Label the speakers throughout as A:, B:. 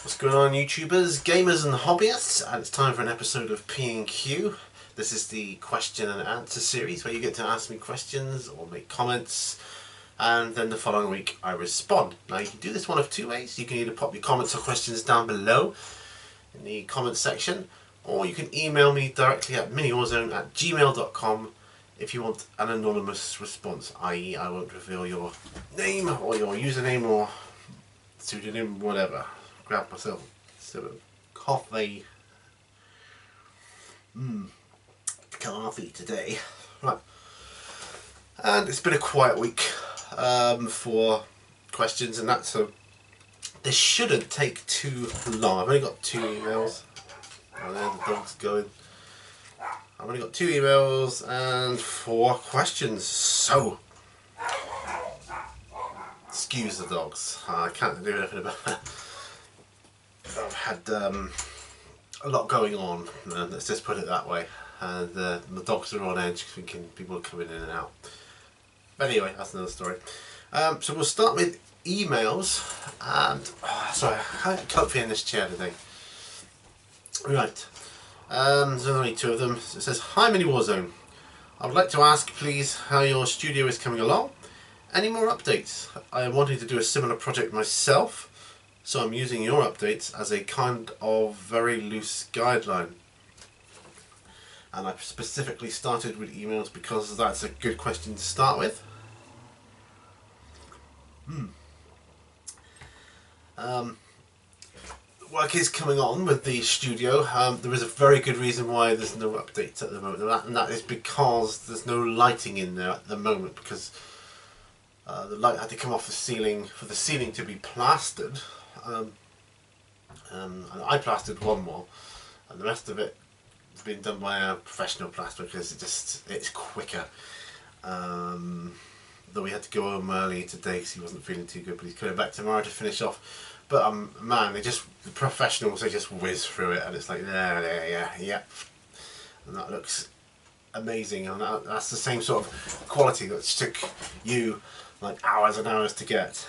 A: What's going on, YouTubers, gamers and hobbyists? And it's time for an episode of P&Q. This is the question and answer series where you get to ask me questions or make comments, and then the following week I respond. Now you can do this one of two ways. You can either pop your comments or questions down below in the comments section, or you can email me directly at miniwarzone@gmail.com if you want an anonymous response, i.e. I won't reveal your name or your username or pseudonym, whatever. Grab myself some coffee. Coffee today. Right. And it's been a quiet week for questions and that, so this shouldn't take too long. I've only got 2 emails. Oh, there the dog's going. I've only got 2 emails and 4 questions, so excuse the dogs. I can't do anything about that. I've had a lot going on, let's just put it that way, and the dogs are on edge thinking people are coming in and out. But anyway, that's another story. So we'll start with emails, and sorry, I can't comfy in this chair today. Right, there's only 2 of them. It says, "Hi Mini Warzone, I would like to ask please how your studio is coming along. Any more updates? I am wanting to do a similar project myself, so I'm using your updates as a kind of very loose guideline." And I specifically started with emails because that's a good question to start with. Work is coming on with the studio. There is a very good reason why there's no updates at the moment, and that is because there's no lighting in there at the moment, because the light had to come off the ceiling for the ceiling to be plastered. And I plastered one wall, and the rest of it has been done by a professional plasterer because it's quicker. Though we had to go home early today because he wasn't feeling too good, but he's coming back tomorrow to finish off. But man, the professionals, they just whiz through it, and it's like yeah, and that looks amazing, and that's the same sort of quality that took you like hours and hours to get.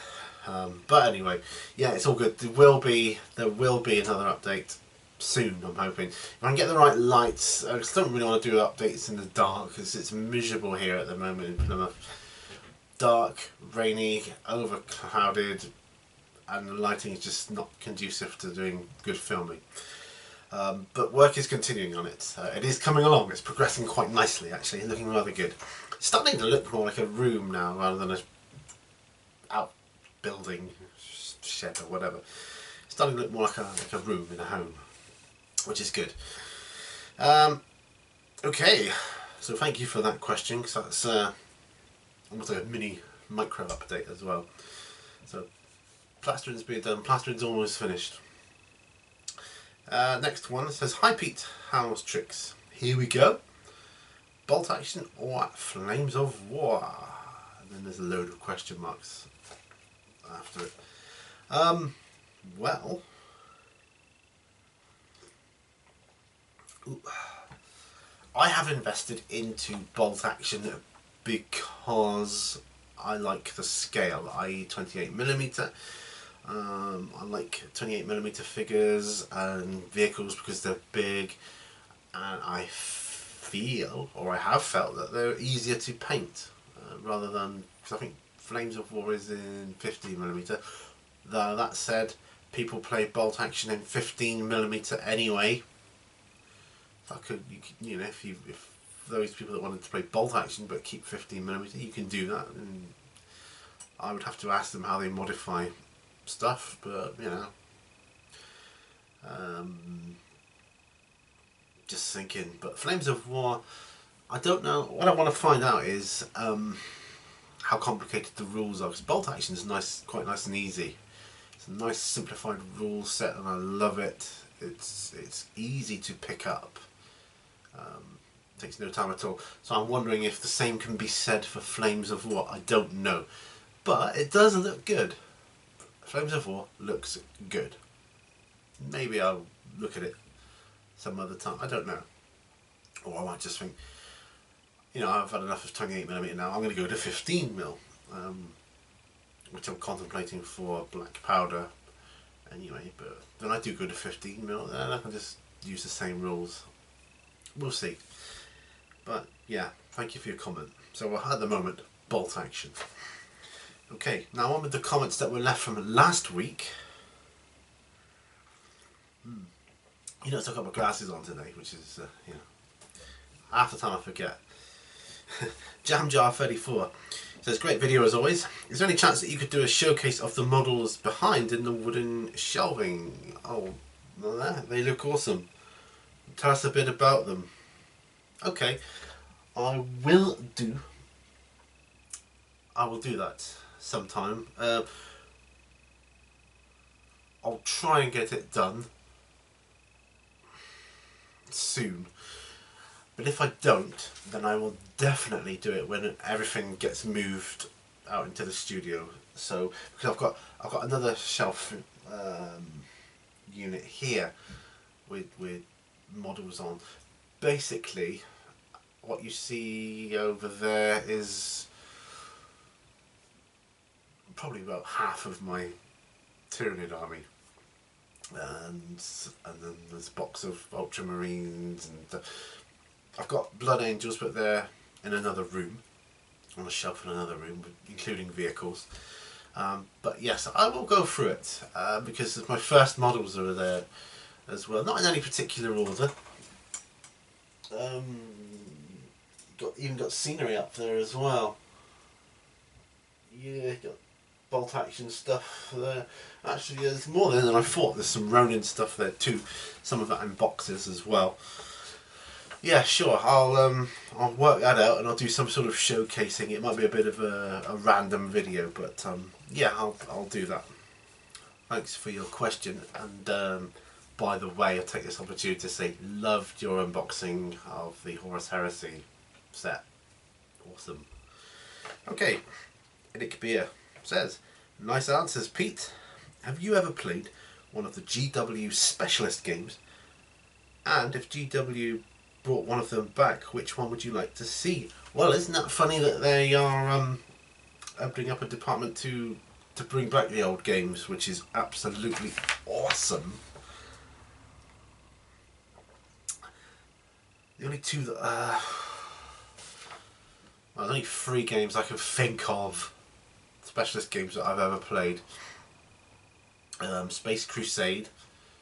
A: But anyway, yeah, it's all good. There will be another update soon, I'm hoping. If I can get the right lights. I just don't really want to do updates in the dark because it's miserable here at the moment in Plymouth. Dark, rainy, overclouded, and the lighting is just not conducive to doing good filming. But work is continuing on it. It is coming along. It's progressing quite nicely, actually, looking rather good. It's starting to look more like a room now rather than a building, shed or whatever. It's starting to look more like a room in a home, which is good. Okay, so thank you for that question, because that's almost like a mini micro update as well. So plastering's been done, plastering's almost finished. Next one says, "Hi Pete, how's tricks?" Here we go. Bolt action or flames of war? And then there's a load of question marks after it. Well, I have invested into bolt action because I like the scale, i.e. 28mm. I like 28mm figures and vehicles because they're big, and I feel, or I have felt, that they're easier to paint rather than, because I think Flames of War is in 15mm. Though that said, people play bolt action in 15mm anyway. If those people that wanted to play bolt action but keep 15mm, you can do that. And I would have to ask them how they modify stuff, but you know, just thinking. But Flames of War, I don't know. What I want to find out is how complicated the rules are, because bolt action is quite nice and easy. It's a nice simplified rule set, and I love it. It's easy to pick up. Takes no time at all. So I'm wondering if the same can be said for Flames of War. I don't know, but it does look good. Flames of War looks good. Maybe I'll look at it some other time. I don't know. Or I might just think, you know, I've had enough of 28mm now. I'm going to go to 15mm, which I'm contemplating for black powder anyway, but when I do go to 15mm, then I can just use the same rules. We'll see. But yeah, thank you for your comment. So at the moment, bolt action. Okay, now on with the comments that were left from last week. You notice I've got my glasses on today, which is, you know, half the time I forget. JamJar34 says, great video as always. Is there any chance that you could do a showcase of the models behind in the wooden shelving? Oh, well, they look awesome. Tell us a bit about them. Okay, I will do that sometime. I'll try and get it done soon. But if I don't, then I will definitely do it when everything gets moved out into the studio. So because I've got another shelf unit here with models on. Basically, what you see over there is probably about half of my Tyranid army. And then there's a box of Ultramarines, and I've got Blood Angels, but they're in another room, on a shelf in another room, including vehicles. But yes, I will go through it because my first models are there as well, not in any particular order. Even got scenery up there as well. Yeah, got bolt action stuff there. Actually, there's more there than I thought. There's some Ronin stuff there too. Some of that in boxes as well. Yeah, sure. I'll work that out and I'll do some sort of showcasing. It might be a bit of a random video, but yeah, I'll do that. Thanks for your question. And by the way, I'll take this opportunity to say, loved your unboxing of the Horus Heresy set. Awesome. Okay, Eric Beer says, nice answers, Pete. Have you ever played one of the GW Specialist games? And if GW brought one of them back, which one would you like to see? Well, isn't that funny that they are opening up a department to bring back the old games, which is absolutely awesome. The only two that well, there's only 3 games I can think of, Specialist games that I've ever played. Space Crusade,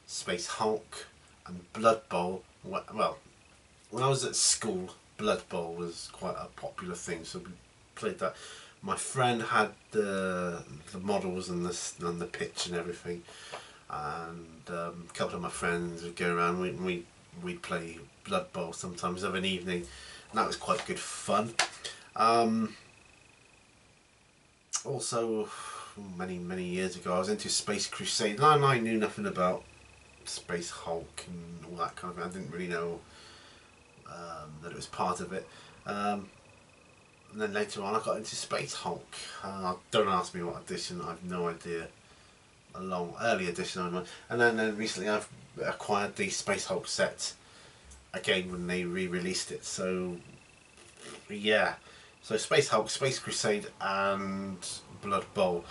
A: Space Hulk, and Blood Bowl. Well, when I was at school, Blood Bowl was quite a popular thing, so we played that. My friend had the models and the pitch and everything, and a couple of my friends would go around. We'd play Blood Bowl sometimes of an evening, and that was quite good fun. Also, many years ago, I was into Space Crusade, and I knew nothing about Space Hulk and all that kind of thing. I didn't really know that it was part of it. And then later on I got into Space Hulk. Don't ask me what edition, I have no idea. A long early edition I know. And then recently I've acquired the Space Hulk set again when they re-released it. So yeah, so Space Hulk, Space Crusade and Blood Bowl.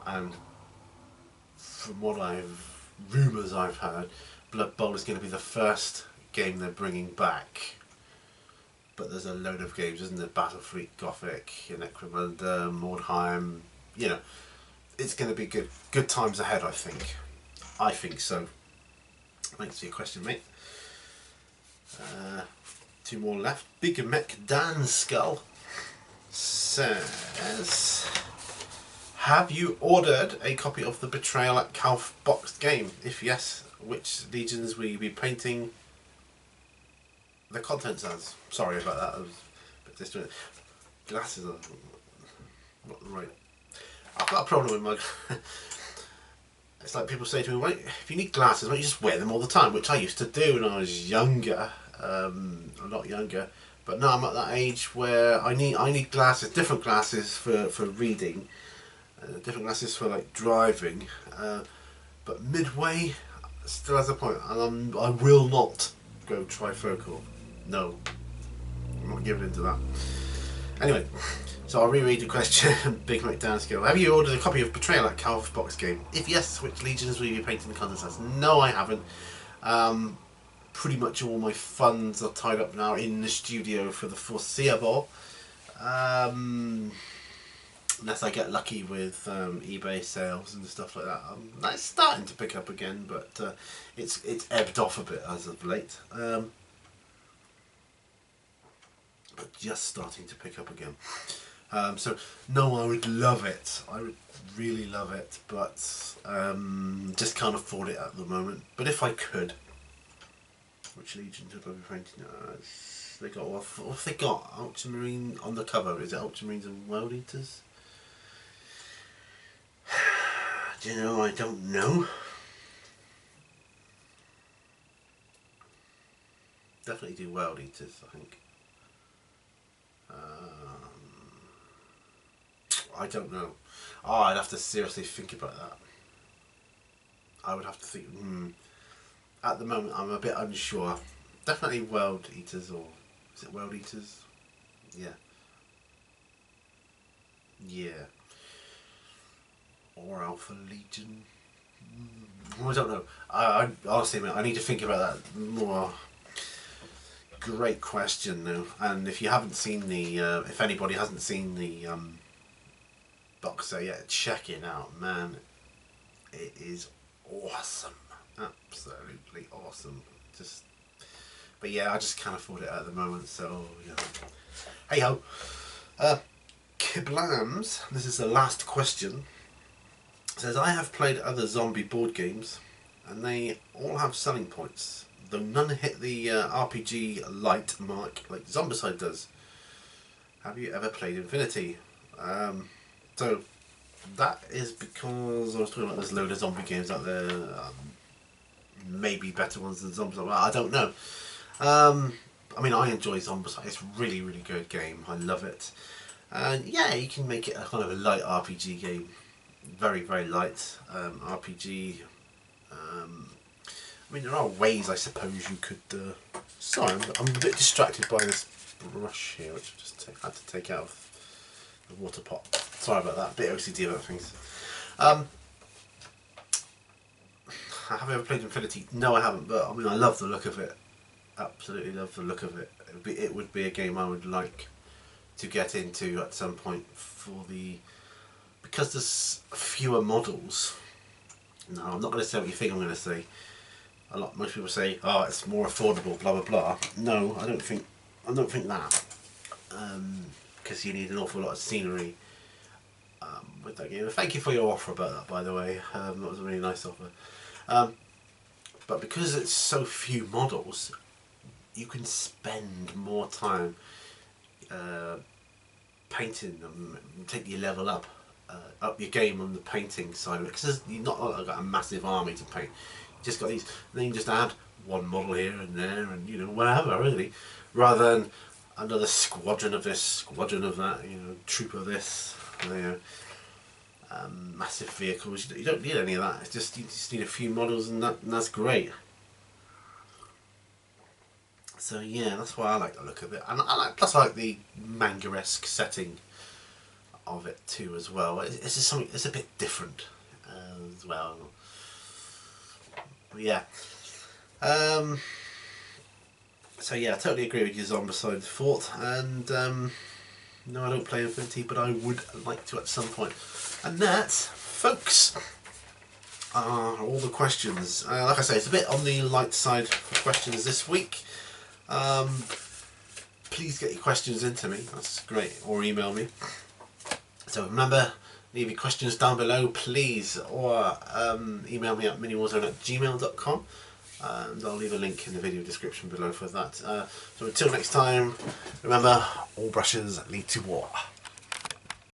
A: And from what rumours I've heard, Blood Bowl is going to be the first game they're bringing back. But there's a load of games, isn't there? Battlefleet, Gothic, Necromunda, Mordheim. You know, it's going to be good times ahead, I think. I think so. Thanks for your question, mate. 2 more left. Big Mech Dan Skull says, have you ordered a copy of the Betrayal at Calf boxed game? If yes, which legions will you be painting the contents as? Sorry about that, I was a bit disjointed. Glasses are not right. I've got a problem with my... It's like people say to me, well, if you need glasses, why don't you just wear them all the time? Which I used to do when I was younger, a lot younger. But now I'm at that age where I need glasses, different glasses for reading, different glasses for like driving. But midway still has a point, and I will not go trifocal. No, I'm not giving into that. Anyway, So I'll reread the question. Big McDown skill. Have you ordered a copy of Betrayal at Calv box game? If yes, which legions will you be painting the contest as? No, I haven't. Pretty much all my funds are tied up now in the studio for the foreseeable. Unless I get lucky with eBay sales and stuff like that. That's starting to pick up again, but it's ebbed off a bit as of late. But just starting to pick up again. So no, I would love it. I would really love it, but just can't afford it at the moment. But if I could, which legions would I be painting? They got what have they got? Ultramarine on the cover. Is it Ultramarines and World Eaters? Do you know? I don't know. Definitely do World Eaters, I think. I don't know. Oh, I'd have to seriously think about that. I would have to think. At the moment, I'm a bit unsure. Definitely World Eaters, or is it World Eaters? Yeah. Yeah. Or Alpha Legion. I don't know. I honestly, man, I need to think about that more. Great question, though. And if you haven't seen the, if anybody hasn't seen the box set yet, check it out, man. It is awesome. Absolutely awesome. But yeah, I just can't afford it at the moment, so yeah. Hey ho. Kiblams, this is the last question. It says, I have played other zombie board games and they all have selling points, though none hit the RPG light mark like Zombicide does. Have you ever played Infinity? So that is because I was talking about there's a load of zombie games out there, maybe better ones than Zombicide. Well, I don't know. I mean, I enjoy Zombicide. It's a really, really good game. I love it. And yeah, you can make it a kind of a light RPG game. Very, very light RPG. I mean, there are ways, I suppose, you could... Sorry, I'm a bit distracted by this brush here, which I just had to take out of the water pot. Sorry about that, a bit OCD about things. Have you ever played Infinity? No, I haven't, but I mean, I love the look of it. Absolutely love the look of it. It would be a game I would like to get into at some point for the... Because there's fewer models. No, I'm not going to say what you think I'm going to say. Most people say, "Oh, it's more affordable," blah blah blah. No, I don't think that. Because you need an awful lot of scenery with that game. Thank you for your offer about that, by the way. That was a really nice offer. But because it's so few models, you can spend more time painting them, take your level up your game on the painting side of it. Because you've not got a massive army to paint. You just got these, and then you just add one model here and there, and you know, whatever really, rather than another squadron of this, squadron of that, you know, troop of this, you know, massive vehicles. You don't need any of that. It's just, you just need a few models, and that's great. So yeah, that's why I like the look of it, and plus I like the manga-esque setting of it too as well. It's just something. It's a bit different as well. But yeah. So yeah, I totally agree with you, Zombicide thought, and no, I don't play Infinity, but I would like to at some point. And that, folks, are all the questions. Like I say, it's a bit on the light side for questions this week. Please get your questions into me, that's great, or email me. So remember, leave your questions down below, please, or email me at miniwarzone@gmail.com, and I'll leave a link in the video description below for that. So until next time, remember, all brushes lead to war.